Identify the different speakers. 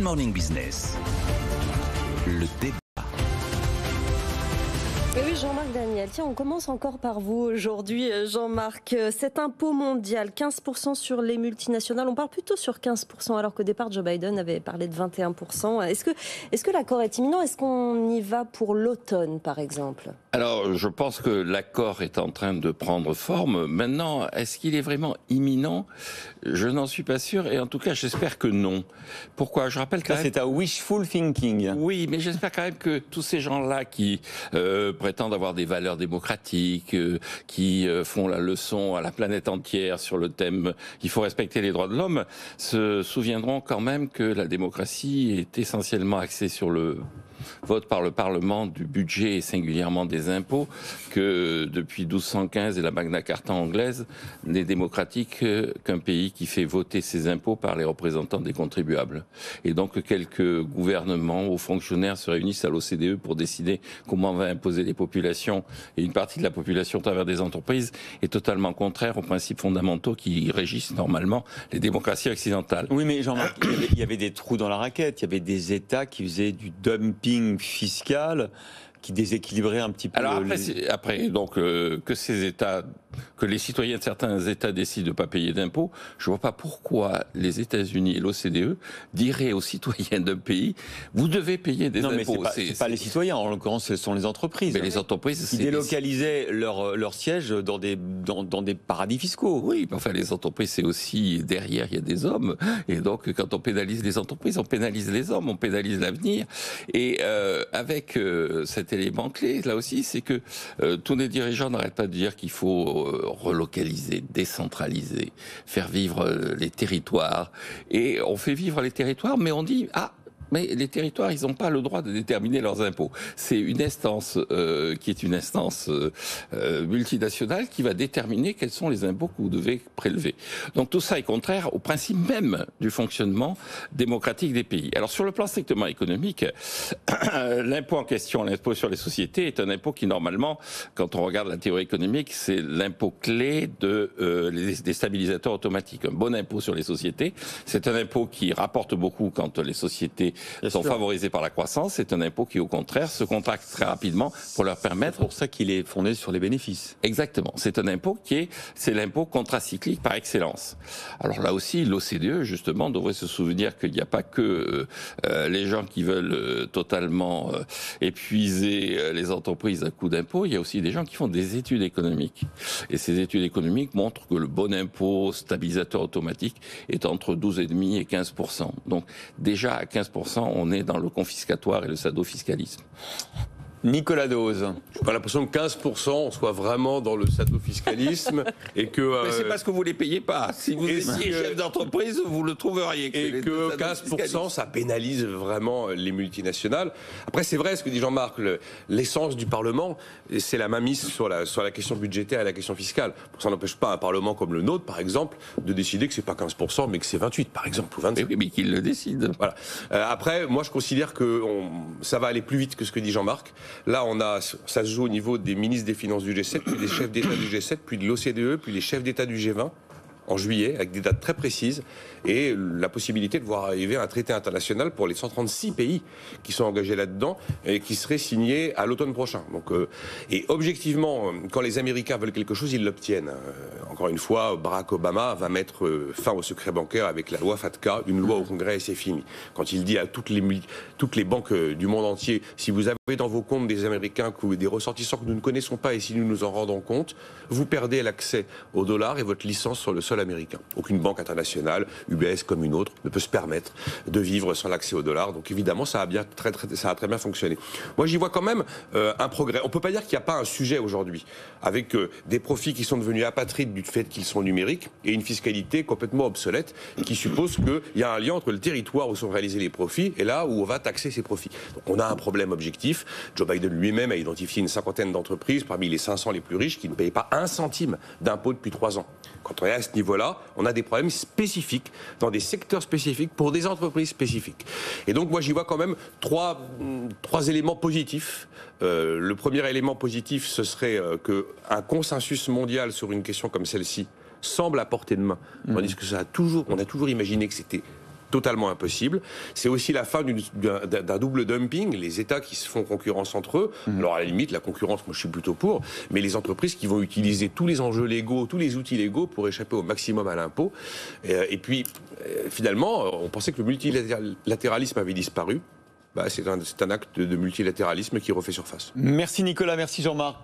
Speaker 1: Morning Business, le débat.
Speaker 2: Oui, Jean-Marc Daniel. Tiens, on commence encore par vous aujourd'hui, Jean-Marc. Cet impôt mondial, 15% sur les multinationales, on parle plutôt sur 15%, alors qu'au départ, Joe Biden avait parlé de 21%. Est-ce que l'accord est imminent? Est-ce qu'on y va pour l'automne, par exemple?
Speaker 3: Alors, je pense que l'accord est en train de prendre forme. Maintenant, est-ce qu'il est vraiment imminent? Je n'en suis pas sûr, et en tout cas, j'espère que non. Pourquoi? Je rappelle quand même...
Speaker 4: C'est un wishful thinking.
Speaker 3: Oui, mais j'espère quand même que tous ces gens-là qui prétendent avoir des valeurs démocratiques, qui font la leçon à la planète entière sur le thème « il faut respecter les droits de l'homme », se souviendront quand même que la démocratie est essentiellement axée sur le vote par le Parlement du budget et singulièrement des impôts, que depuis 1215 et la Magna Carta anglaise n'est démocratique qu'un pays qui fait voter ses impôts par les représentants des contribuables. Et donc quelques gouvernements ou fonctionnaires se réunissent à l'OCDE pour décider comment on va imposer les populations, et une partie de la population à travers des entreprises est totalement contraire aux principes fondamentaux qui régissent normalement les démocraties occidentales.
Speaker 4: Oui, mais Jean-Marc, il y avait des trous dans la raquette, il y avait des États qui faisaient du dumping fiscal, qui déséquilibrait un petit peu.
Speaker 3: Alors après donc que ces États, que les citoyens de certains États décident de ne pas payer d'impôts, je ne vois pas pourquoi les États-Unis et l'OCDE diraient aux citoyens d'un pays vous devez payer des impôts.
Speaker 4: Non, mais c'est pas les citoyens, en l'occurrence, ce sont les entreprises.
Speaker 3: Mais les entreprises,
Speaker 4: ils délocalisaient leur siège dans des paradis fiscaux.
Speaker 3: Oui, mais enfin les entreprises, c'est aussi derrière il y a des hommes, et donc quand on pénalise les entreprises, on pénalise les hommes, on pénalise l'avenir. Et avec cet élément clé, là aussi, c'est que tous les dirigeants n'arrêtent pas de dire qu'il faut relocaliser, décentraliser, faire vivre les territoires. Et on fait vivre les territoires, mais on dit mais les territoires, ils n'ont pas le droit de déterminer leurs impôts. C'est une instance qui est une instance multinationale qui va déterminer quels sont les impôts que vous devez prélever. Donc tout ça est contraire au principe même du fonctionnement démocratique des pays. Alors sur le plan strictement économique, l'impôt en question, l'impôt sur les sociétés, est un impôt qui normalement, quand on regarde la théorie économique, c'est l'impôt clé des stabilisateurs automatiques. Un bon impôt sur les sociétés, c'est un impôt qui rapporte beaucoup quand les sociétés sont favorisés par la croissance. C'est un impôt qui, au contraire, se contracte très rapidement pour leur permettre...
Speaker 4: C'est pour ça qu'il est fondé sur les bénéfices.
Speaker 3: Exactement. C'est un impôt c'est l'impôt contracyclique par excellence. Alors là aussi, l'OCDE, justement, devrait se souvenir qu'il n'y a pas que les gens qui veulent totalement épuiser les entreprises à coup d'impôt. Il y a aussi des gens qui font des études économiques. Et ces études économiques montrent que le bon impôt stabilisateur automatique est entre 12,5% et 15%. Donc déjà à 15%, on est dans le confiscatoire et le sadofiscalisme.
Speaker 4: Nicolas Dose.
Speaker 5: Je n'ai pas l'impression que 15% on soit vraiment dans le sadofiscalisme et que...
Speaker 3: Mais c'est parce que vous ne les payez pas. Si vous étiez chef d'entreprise, vous le trouveriez.
Speaker 5: Et que 15%, ça pénalise vraiment les multinationales. Après, c'est vrai ce que dit Jean-Marc, l'essence du Parlement, c'est la mainmise sur la question budgétaire et la question fiscale. Ça n'empêche pas un Parlement comme le nôtre, par exemple, de décider que ce n'est pas 15%, mais que c'est 28%, par exemple, ou 25%.
Speaker 3: Mais qu'il le décide.
Speaker 5: Voilà. Après, moi, je considère que ça va aller plus vite que ce que dit Jean-Marc. Là, ça se joue au niveau des ministres des Finances du G7, puis des chefs d'État du G7, puis de l'OCDE, puis les chefs d'État du G20, en juillet, avec des dates très précises, et la possibilité de voir arriver un traité international pour les 136 pays qui sont engagés là-dedans, et qui serait signé à l'automne prochain. Donc, et objectivement, quand les Américains veulent quelque chose, ils l'obtiennent. Encore une fois, Barack Obama va mettre fin au secret bancaire avec la loi FATCA, une loi au Congrès, et c'est fini. Quand il dit à toutes les banques du monde entier, si vous avez dans vos comptes des Américains, des ressortissants que nous ne connaissons pas, et si nous nous en rendons compte, vous perdez l'accès au dollar et votre licence sur le sol américain. Aucune banque internationale, UBS comme une autre, ne peut se permettre de vivre sans l'accès au dollar. Donc évidemment, ça a très bien fonctionné. Moi, j'y vois quand même un progrès. On ne peut pas dire qu'il n'y a pas un sujet aujourd'hui, avec des profits qui sont devenus apatrides du fait qu'ils sont numériques, et une fiscalité complètement obsolète, qui suppose qu'il y a un lien entre le territoire où sont réalisés les profits et là où on va taxer ces profits. Donc on a un problème objectif. Joe Biden lui-même a identifié une cinquantaine d'entreprises parmi les 500 les plus riches qui ne payaient pas un centime d'impôt depuis 3 ans. Quand on est à ce niveau-là, on a des problèmes spécifiques dans des secteurs spécifiques pour des entreprises spécifiques. Et donc moi j'y vois quand même trois éléments positifs. Le premier élément positif, ce serait qu'un consensus mondial sur une question comme celle-ci semble à portée de main. Tandis que on a toujours imaginé que c'était totalement impossible. C'est aussi la fin d'un double dumping, les États qui se font concurrence entre eux. Alors à la limite, la concurrence, moi je suis plutôt pour, mais les entreprises qui vont utiliser tous les enjeux légaux, tous les outils légaux pour échapper au maximum à l'impôt. Et puis, finalement, on pensait que le multilatéralisme avait disparu. C'est un acte de multilatéralisme qui refait surface.
Speaker 4: Merci Nicolas, merci Jean-Marc.